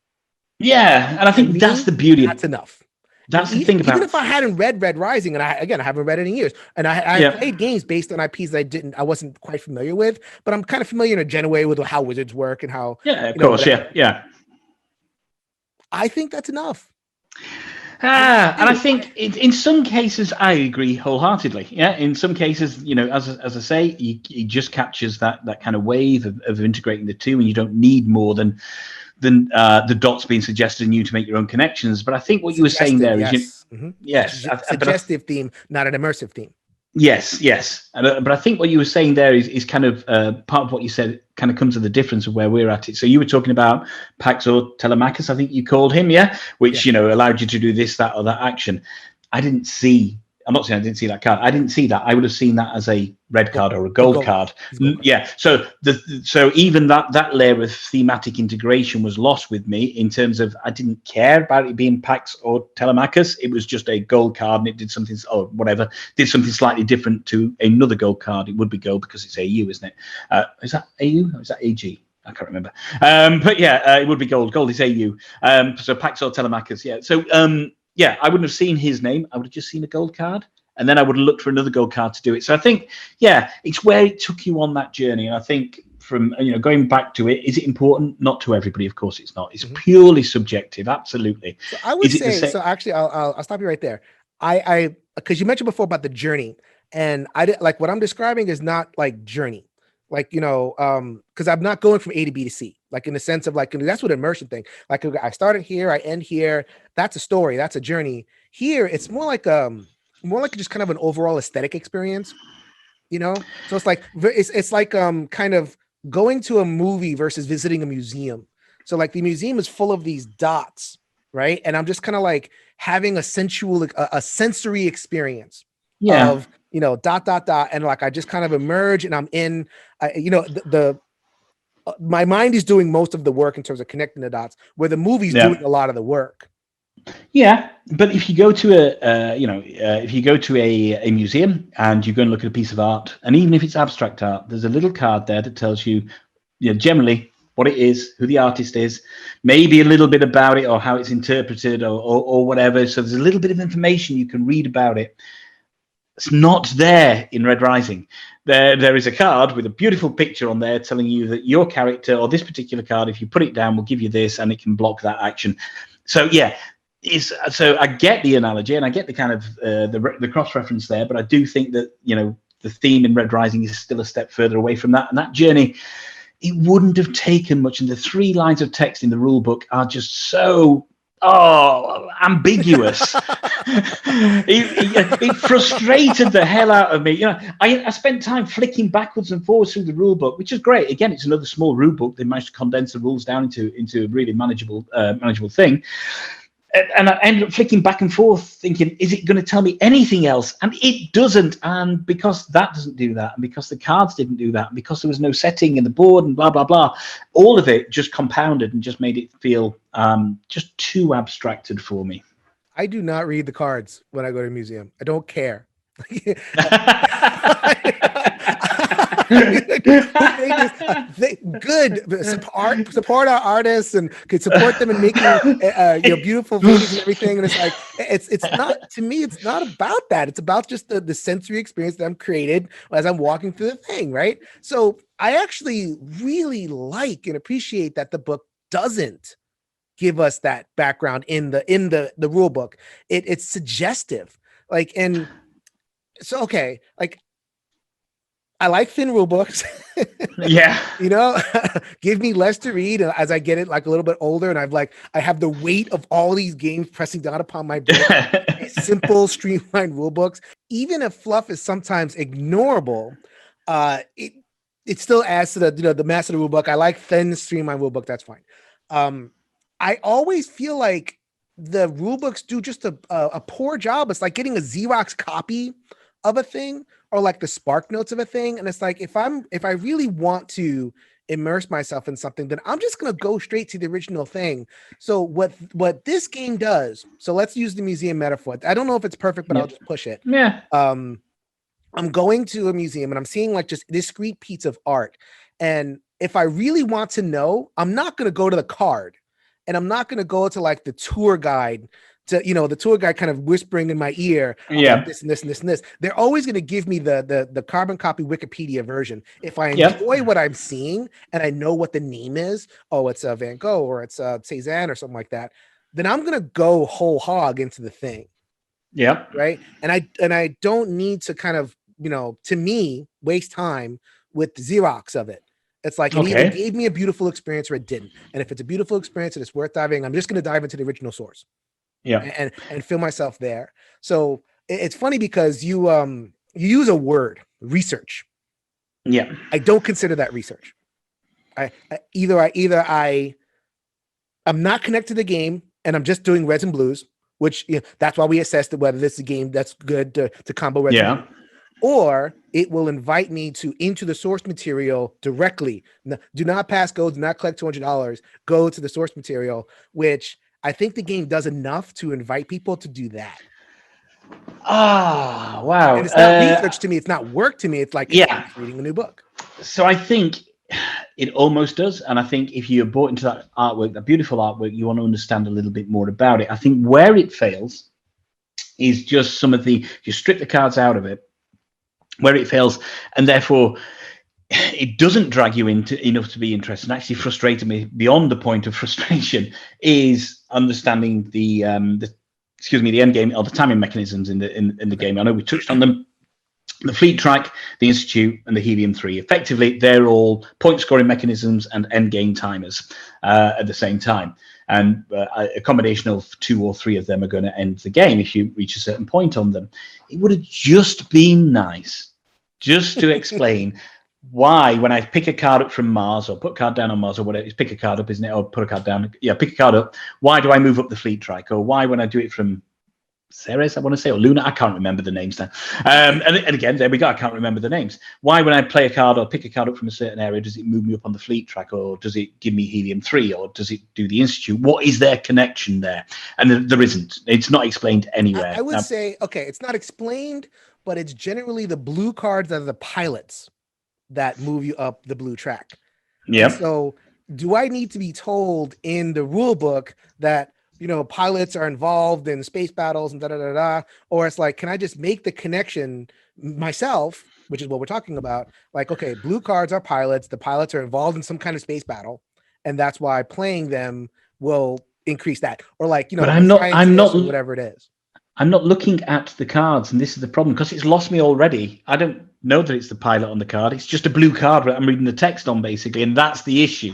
Yeah, and I think that's the beauty. That's enough. That's the thing about. Even if I hadn't read Red Rising, and I haven't read it in years, and I played games based on IPs that I wasn't quite familiar with, but I'm kind of familiar in a general way with how wizards work and how. Yeah, of course, yeah. I think that's enough. And I think in some cases I agree wholeheartedly. Yeah, in some cases, as I say, it just captures that kind of wave of integrating the two, and you don't need more than the dots being suggested in you to make your own connections. But I think what you were saying there is, yes, suggestive theme, not an immersive theme. Yes. But I think what you were saying there is kind of part of what you said kind of comes to the difference of where we're at it. So you were talking about Pax or Telemachus, I think you called him, which allowed you to do this, that, or that action. I'm not saying I didn't see that card. I didn't see that. I would have seen that as a red card or a gold card. Yeah. So even that layer of thematic integration was lost with me in terms of I didn't care about it being Pax or Telemachus. It was just a gold card, and it did something did something slightly different to another gold card. It would be gold because it's AU, isn't it? Is that AU or is that AG? I can't remember. But yeah, it would be gold. Gold is AU. So Pax or Telemachus. Yeah. So I wouldn't have seen his name. I would have just seen a gold card, and then I would have looked for another gold card to do it. So I think, it's where it took you on that journey. And I think from going back to it, is it important? Not to everybody, of course, it's not. It's purely subjective, absolutely. So I would say. So actually, I'll stop you right there. I because you mentioned before about the journey, and I did like what I'm describing is not like journey. Like, because I'm not going from A to B to C, like in the sense of like, that's what immersion thing. Like I started here, I end here. That's a story. That's a journey. Here, it's more like just kind of an overall aesthetic experience, So it's like, kind of going to a movie versus visiting a museum. So like the museum is full of these dots, right? And I'm just kind of like having a sensory experience of, dot, and like I just kind of emerge, and I'm in, my mind is doing most of the work in terms of connecting the dots, where the movie's doing a lot of the work. Yeah, but if you go to a museum and you go and look at a piece of art, and even if it's abstract art, there's a little card there that tells you, generally what it is, who the artist is, maybe a little bit about it or how it's interpreted or whatever. So there's a little bit of information you can read about it. It's not there in Red Rising. There is a card with a beautiful picture on there telling you that your character or this particular card, if you put it down, will give you this, and it can block that action. So so I get the analogy, and I get the kind of the cross reference there, but I do think that the theme in Red Rising is still a step further away from that, and that journey, it wouldn't have taken much. And the 3 lines of text in the rule book are just so ambiguous. it frustrated the hell out of me. I spent time flicking backwards and forwards through the rule book, which is great. Again, it's another small rule book. They managed to condense the rules down into a really manageable thing. And I ended up flicking back and forth thinking, is it going to tell me anything else? And it doesn't. And because that doesn't do that, and because the cards didn't do that, and because there was no setting in the board and blah, blah, blah, all of it just compounded and just made it feel just too abstracted for me. I do not read the cards when I go to a museum. I don't care. Good. Support our artists and could support them in making beautiful videos and everything. And it's like it's not, to me, it's not about that. It's about just the sensory experience that I'm created as I'm walking through the thing, right? So I actually really like and appreciate that the book doesn't give us that background in the rule book. It's suggestive. Like, and so, okay, like I like thin rule books. Yeah. You know, give me less to read as I get it like a little bit older, and I have the weight of all these games pressing down upon my brain. Simple, streamlined rule books, even if fluff is sometimes ignorable, it still adds to the mass of the rule book. I like thin, streamlined rule book. That's fine. I always feel like the rule books do just a poor job. It's like getting a Xerox copy of a thing, or like the spark notes of a thing. And it's like, if I really want to immerse myself in something, then I'm just going to go straight to the original thing. So what this game does, so let's use the museum metaphor. I don't know if it's perfect, but I'll just push it. Yeah. I'm going to a museum and I'm seeing like just discrete piece of art. And if I really want to know, I'm not going to go to the card, and I'm not going to go to like the tour guide to, the tour guide kind of whispering in my ear, like this and this and this and this. They're always going to give me the carbon copy Wikipedia version. If I enjoy what I'm seeing and I know what the name is, it's Van Gogh or it's Cézanne or something like that, then I'm going to go whole hog into the thing. Yeah. Right. And I don't need to kind of, to me, waste time with the Xerox of it. It's like it either gave me a beautiful experience or it didn't. And if it's a beautiful experience and it's worth diving, I'm just going to dive into the original source. And feel myself there. So it's funny because you use a word, research. Yeah. I don't consider that research. I'm not connected to the game and I'm just doing reds and blues, which that's why we assessed whether this is a game that's good to combo reds and blues. Or it will invite me into the source material directly. Do not pass go, do not collect $200, go to the source material, which I think the game does enough to invite people to do that. Wow. And it's not research to me. It's not work to me. It's like it's reading a new book. So I think it almost does. And I think if you're bought into that artwork, that beautiful artwork, you want to understand a little bit more about it. I think where it fails is just you strip the cards out of it, where it fails, and therefore it doesn't drag you into enough to be interested, and actually frustrated me beyond the point of frustration, is understanding the end game or the timing mechanisms in the game. I know we touched on them. The fleet track, the institute, and the helium-3. Effectively, they're all point scoring mechanisms and end game timers at the same time. And a combination of 2 or 3 of them are going to end the game if you reach a certain point on them. It would have just been nice just to explain why, when I pick a card up from Mars or put a card down on Mars or whatever, it's pick a card up, isn't it? Or put a card down. Yeah, pick a card up. Why do I move up the fleet track? Or why, when I do it from Ceres, I want to say, or Luna, I can't remember the names now. And again, there we go. I can't remember the names. Why, when I play a card or pick a card up from a certain area, does it move me up on the fleet track, or does it give me helium-3, or does it do the institute? What is their connection there? And there isn't. It's not explained anywhere. I would say, okay, it's not explained, but it's generally the blue cards that are the pilots that move you up the blue track. Yeah. So, do I need to be told in the rule book that pilots are involved in space battles and or it's like, can I just make the connection myself, which is what we're talking about? Like, okay, blue cards are pilots. The pilots are involved in some kind of space battle, and that's why playing them will increase that. Or like, but I'm not whatever it is. I'm not looking at the cards, and this is the problem, because it's lost me already. I don't know that it's the pilot on the card. It's just a blue card that I'm reading the text on, basically, and that's the issue.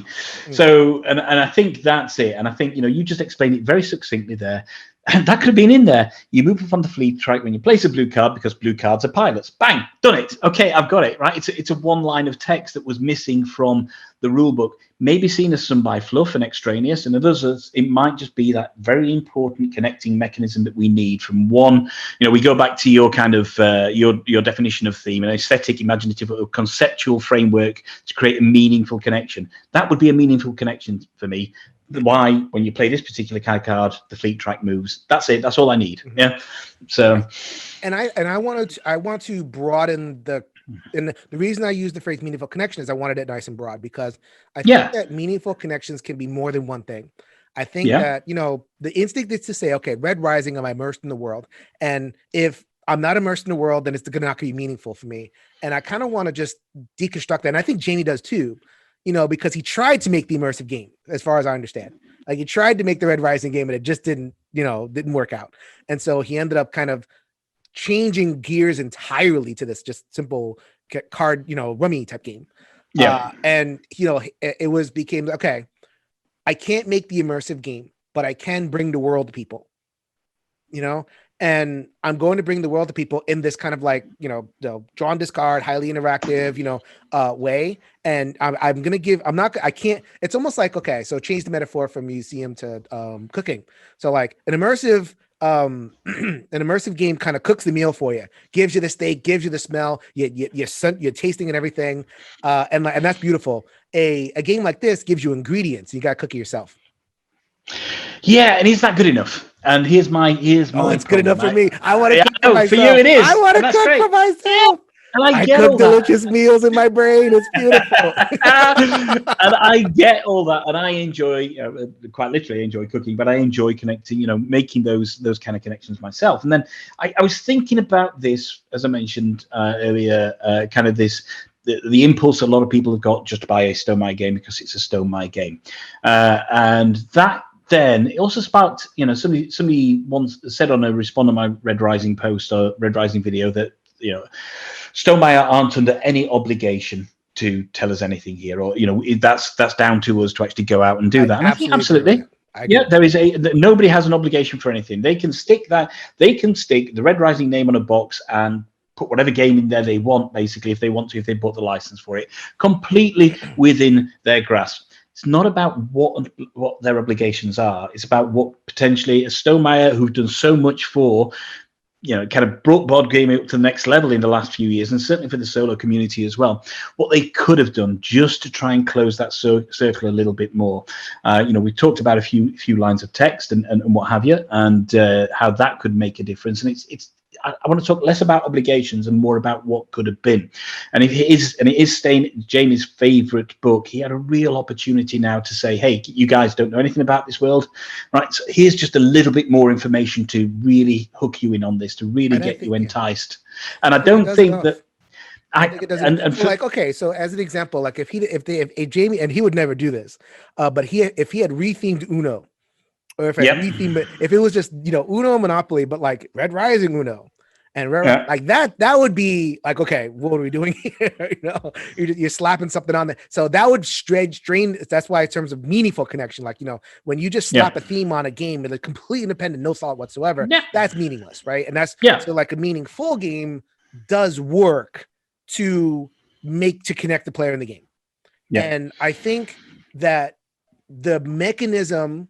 So, and I think that's it. And I think, you just explained it very succinctly there. And that could have been in there. You move up on the fleet track when you place a blue card, because blue cards are pilots. Bang, done it. Okay, I've got it, right? It's a one line of text that was missing from the rule book. Maybe seen as some by fluff and extraneous, and others it might just be that very important connecting mechanism that we need from one. We go back to your kind of your definition of theme, an aesthetic, imaginative, or conceptual framework to create a meaningful connection. That would be a meaningful connection for me. Why, when you play this particular kind of card, the fleet track moves. That's it. That's all I need. Yeah. So, and I want to broaden and the reason I use the phrase meaningful connection is I wanted it nice and broad, because I think that meaningful connections can be more than one thing. I think that, the instinct is to say, okay, Red Rising, I'm immersed in the world. And if I'm not immersed in the world, then it's not going to be meaningful for me. And I kind of want to just deconstruct that. And I think Jamie does too, because he tried to make the immersive game, as far as I understand. Like he tried to make the Red Rising game and it just didn't work out. And so he ended up kind of changing gears entirely to this just simple card, rummy type game. Yeah. And became okay. I can't make the immersive game, but I can bring the world to people. And I'm going to bring the world to people in this kind of like, the drawn discard, highly interactive, way. And I'm going to give, I can't, it's almost like, okay, so change the metaphor from museum to cooking. So like an immersive game kind of cooks the meal for you, gives you the steak, gives you the smell, you're tasting and everything. And that's beautiful. A game like this gives you ingredients. You got to cook it yourself. Yeah, and is that good enough? And here's my it's problem. Good enough for me. I want to cook for myself. For you it is. I want to cook for myself. Yeah. And I cook delicious meals in my brain. It's beautiful. And I get all that, and I enjoy, quite literally enjoy cooking, but I enjoy connecting, making those kind of connections myself. And then I was thinking about this, as I mentioned earlier, kind of this. The impulse a lot of people have got just to buy a Stonemaier game because it's a Stonemaier game, and that then it also sparked. Somebody once said on a respond on my Red Rising post or Red Rising video that Stonemaier aren't under any obligation to tell us anything here, or that's down to us to actually go out and do that. And I think absolutely. There is nobody has an obligation for anything. They can stick the Red Rising name on a box and put whatever game in there they want, basically, if they want to, if they bought the license for it, completely within their grasp. It's not about what their obligations are. It's about what potentially a Stonemaier, who've done so much for, kind of brought board gaming up to the next level in the last few years, and certainly for the solo community as well, what they could have done just to try and close that circle a little bit more. We talked about a few lines of text and what have you, and how that could make a difference. And I want to talk less about obligations and more about what could have been. And it is Jamie's favorite book, he had a real opportunity now to say, hey, you guys don't know anything about this world, right? So here's just a little bit more information to really hook you in on this, to really get you enticed. And I don't think that. I think it doesn't. Okay, so as an example, like if Jamie, and he would never do this, but if he had rethemed Uno, or if if it was just Uno Monopoly, but like Red Rising Uno, and like that would be like, okay, what are we doing here? You're slapping something on there, so that would strain. That's why in terms of meaningful connection, like when you just slap a theme on a game with a complete independent, no thought whatsoever, that's meaningless, right? And that's so like a meaningful game does work to connect the player in the game. And I think that the mechanism,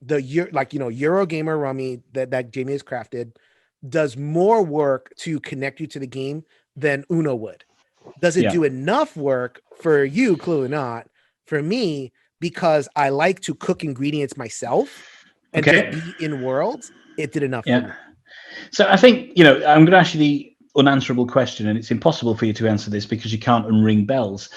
Eurogamer Rummy that Jamie has crafted, does more work to connect you to the game than Uno would. Does it do enough work for you? Clearly not. For me, because I like to cook ingredients myself and just be in worlds, it did enough for me. So I think, I'm going to ask you the unanswerable question, and it's impossible for you to answer this because you can't unring bells.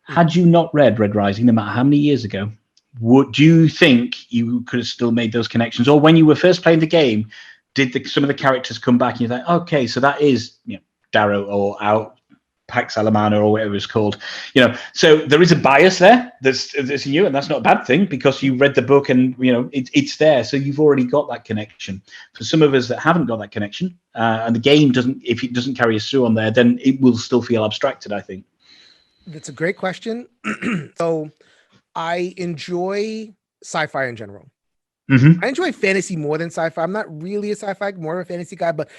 Had you not read Red Rising, no matter how many years ago, do you think you could have still made those connections? Or when you were first playing the game, did some of the characters come back and you're like, okay, so that is Darrow or Pax Alamana or whatever it's called, so there is a bias there that's in you, and that's not a bad thing because you read the book and it's there, so you've already got that connection. For some of us that haven't got that connection, and the game if it doesn't carry us through on there, then it will still feel abstracted, I think. That's a great question. So I enjoy sci-fi in general. I enjoy fantasy more than sci-fi. I'm not really a sci-fi, more of a fantasy guy, but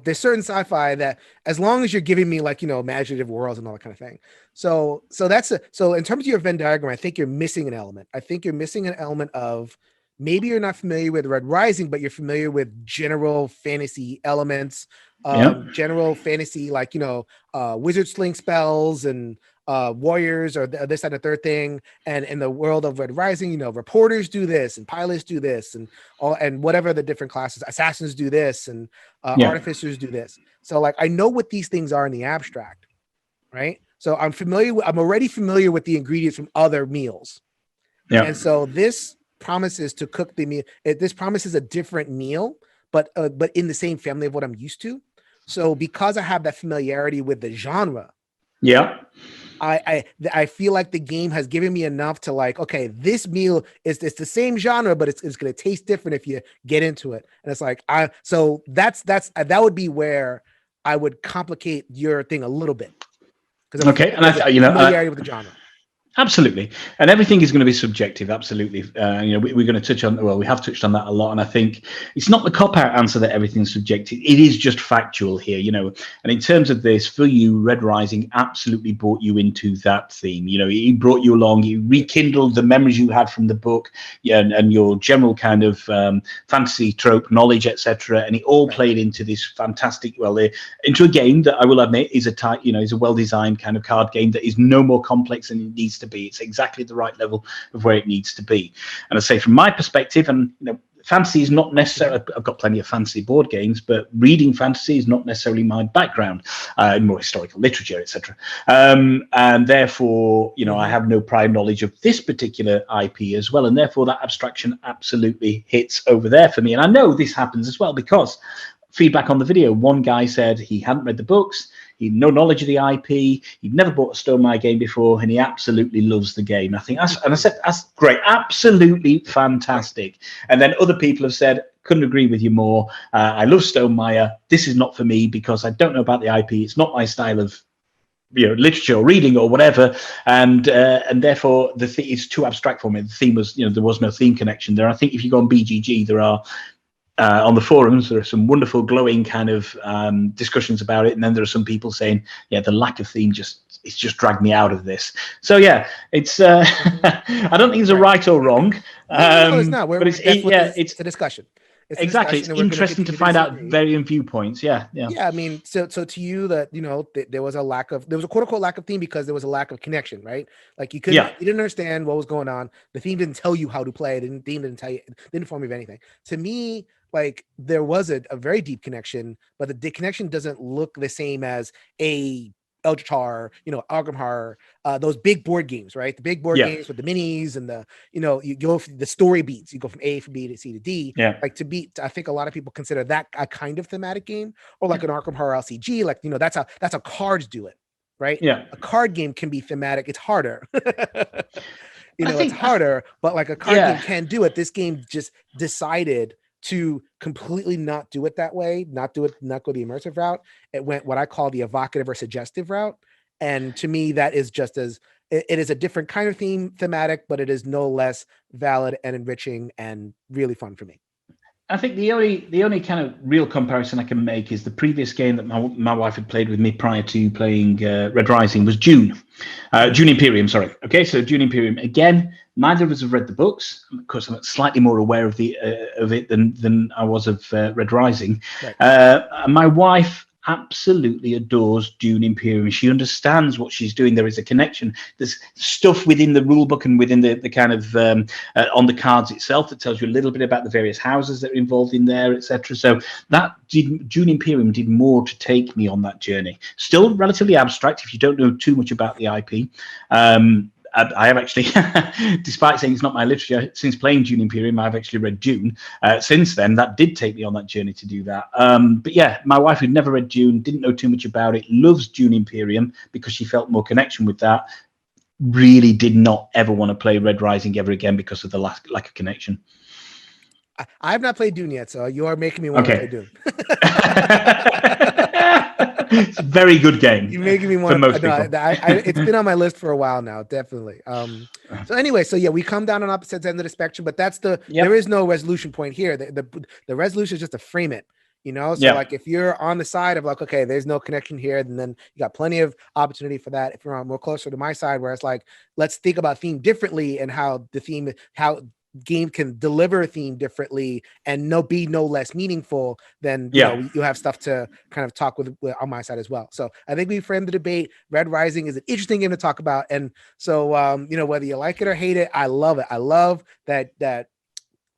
there's certain sci-fi that, as long as you're giving me like imaginative worlds and all that kind of thing. So in terms of your Venn diagram, I think you're missing an element. I think you're missing an element of, maybe you're not familiar with Red Rising, but you're familiar with general fantasy elements, general fantasy, like wizard sling spells and warriors or this and the third thing. And in the world of Red Rising, reporters do this and pilots do this and whatever the different classes, assassins do this and artificers do this. So like, I know what these things are in the abstract, right? So I'm already familiar with the ingredients from other meals. And so this promises to cook the meal. This promises a different meal, but in the same family of what I'm used to. So because I have that familiarity with the genre, I feel like the game has given me enough to like, okay, this meal is it's the same genre, but it's going to taste different if you get into it. And it's like so that would be where I would complicate your thing a little bit because Okay, and familiarity with the genre. Absolutely, and everything is going to be subjective. Absolutely, we're going to touch on. Well, we have touched on that a lot, and I think it's not the cop-out answer that everything's subjective. It is just factual here, And in terms of this, for you, Red Rising absolutely brought you into that theme. He brought you along. He rekindled the memories you had from the book, and your general kind of fantasy trope knowledge, etc. And it all played into this fantastic, into a game that I will admit is is a well-designed kind of card game that is no more complex than it needs to be. It's exactly the right level of where it needs to be. And I say from my perspective, and fantasy is not necessarily, I've got plenty of fantasy board games, but reading fantasy is not necessarily my background, more historical literature, etc. And therefore, I have no prior knowledge of this particular IP as well. And therefore that abstraction absolutely hits over there for me. And I know this happens as well because feedback on the video, one guy said he hadn't read the books, he had no knowledge of the IP, he'd never bought a Stonemaier game before, and he absolutely loves the game. I said, that's great, absolutely fantastic. And then other people have said, couldn't agree with you more. I love Stonemaier. This is not for me because I don't know about the IP. It's not my style of literature or reading or whatever, and therefore it's too abstract for me. The theme was, there was no theme connection there. I think if you go on BGG, there are on the forums, there are some wonderful glowing kind of discussions about it, and then there are some people saying, the lack of theme it's just dragged me out of this. So it's I don't think it's a right or wrong. No, it's not. But it's a discussion. Exactly. It's interesting to find out varying viewpoints. Yeah. I mean, so to you that there was a quote unquote lack of theme because there was a lack of connection, right? Like you didn't understand what was going on. The theme didn't tell you how to play. The theme didn't tell you, didn't inform you of anything. To me, like there was a very deep connection, but the connection doesn't look the same as a Eldrachar, Argrimhar, those big board games, right? The big board games with the minis and the, you go for the story beats, you go from A from B to C to D. Like I think a lot of people consider that a kind of thematic game, or like an Argrimhar LCG, like that's how cards do it, right? A card game can be thematic. It's harder. It's harder, but like a card game can do it. This game just decided to completely not do it that way, not go the immersive route. It went what I call the evocative or suggestive route. And to me, that is just as it is a different kind of thematic, but it is no less valid and enriching and really fun for me. I think the only kind of real comparison I can make is the previous game that my wife had played with me prior to playing Red Rising was Dune Imperium. Sorry. Okay, so Dune Imperium again. Neither of us have read the books. Of course, I'm slightly more aware of it than I was of Red Rising. Right. My wife absolutely adores Dune Imperium. She understands what she's doing. There is a connection. There's stuff within the rule book and within the kind of on the cards itself that tells you a little bit about the various houses that are involved in there, etc. So Dune Imperium did more to take me on that journey. Still relatively abstract if you don't know too much about the IP. I have actually, despite saying it's not my literature, since playing Dune Imperium, I've actually read Dune. Since then, that did take me on that journey to do that. But yeah, my wife who'd never read Dune, didn't know too much about it, loves Dune Imperium because she felt more connection with that. Really did not ever want to play Red Rising ever again because of the lack of connection. I have not played Dune yet, so you are making me want to play Dune. It's a very good game. You're making me want to. It's been on my list for a while now, definitely. So anyway, we come down on opposite ends of the spectrum, but that's there is no resolution point here. The resolution is just to frame it, So like if you're on the side of like, okay, there's no connection here, then you got plenty of opportunity for that. If you're on more closer to my side, where it's like, let's think about theme differently and how game can deliver a theme differently and be no less meaningful, then you have stuff to kind of talk with on my side as well. So I think we framed the debate. Red Rising is an interesting game to talk about, and so whether you like it or hate it, I love it. I love that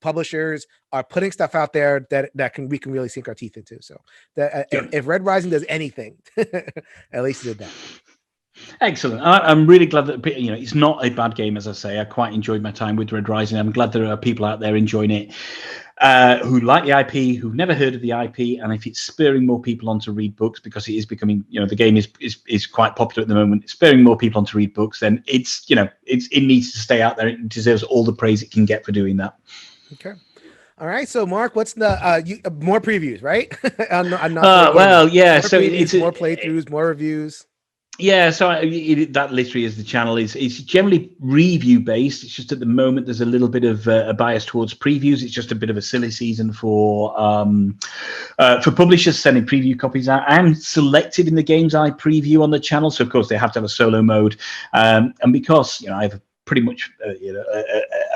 publishers are putting stuff out there that we can really sink our teeth into. So if Red Rising does anything, at least it did that. Excellent. I'm really glad that it's not a bad game. As I say, I quite enjoyed my time with Red Rising. I'm glad there are people out there enjoying it. who like the IP, who've never heard of the IP, and if it's spurring more people on to read books because it is becoming, the game is quite popular at the moment, it's spurring more people on to read books, then it needs to stay out there. It deserves all the praise it can get for doing that. Okay. All right. So, Mark, what's the more previews, right? Well, yeah. More So previews, more playthroughs, more reviews. Yeah, so that literally is the channel. It's generally review based. It's just at the moment there's a little bit of a bias towards previews. It's just a bit of a silly season for publishers sending preview copies out. I'm selective in the games I preview on the channel, so of course they have to have a solo mode, and because I have pretty much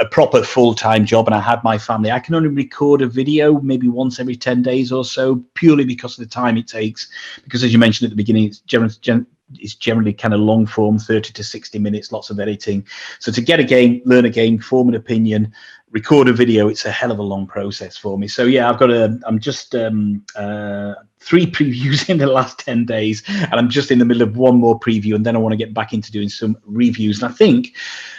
a proper full-time job and I have my family, I can only record a video maybe once every 10 days or so, purely because of the time it takes. Because as you mentioned at the beginning, it's generally kind of long form, 30 to 60 minutes, lots of editing. So to get a game, learn a game, form an opinion, record a video, it's a hell of a long process for me. So yeah, I'm just 3 previews in the last 10 days, and I'm just in the middle of one more preview, and then I want to get back into doing some reviews. And I think,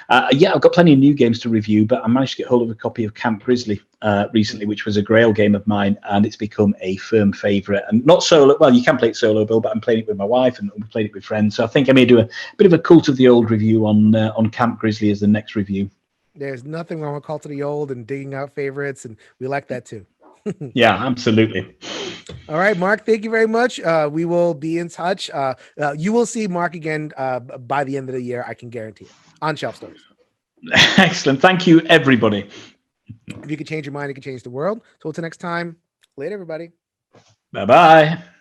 I've got plenty of new games to review, but I managed to get hold of a copy of Camp Grizzly recently, which was a Grail game of mine, and it's become a firm favourite. And not solo, well, you can play it solo, Bill, but I'm playing it with my wife, and we played it with friends. So I think I may do a bit of a Cult of the Old review on Camp Grizzly as the next review. There's nothing wrong with Cult of the Old and digging out favorites, and we like that too. Yeah, absolutely. All right, Mark, thank you very much. We will be in touch. You will see Mark again by the end of the year, I can guarantee it, on Shelf Stories. Excellent. Thank you, everybody. If you could change your mind, you can change the world. So until next time, later, everybody. Bye-bye.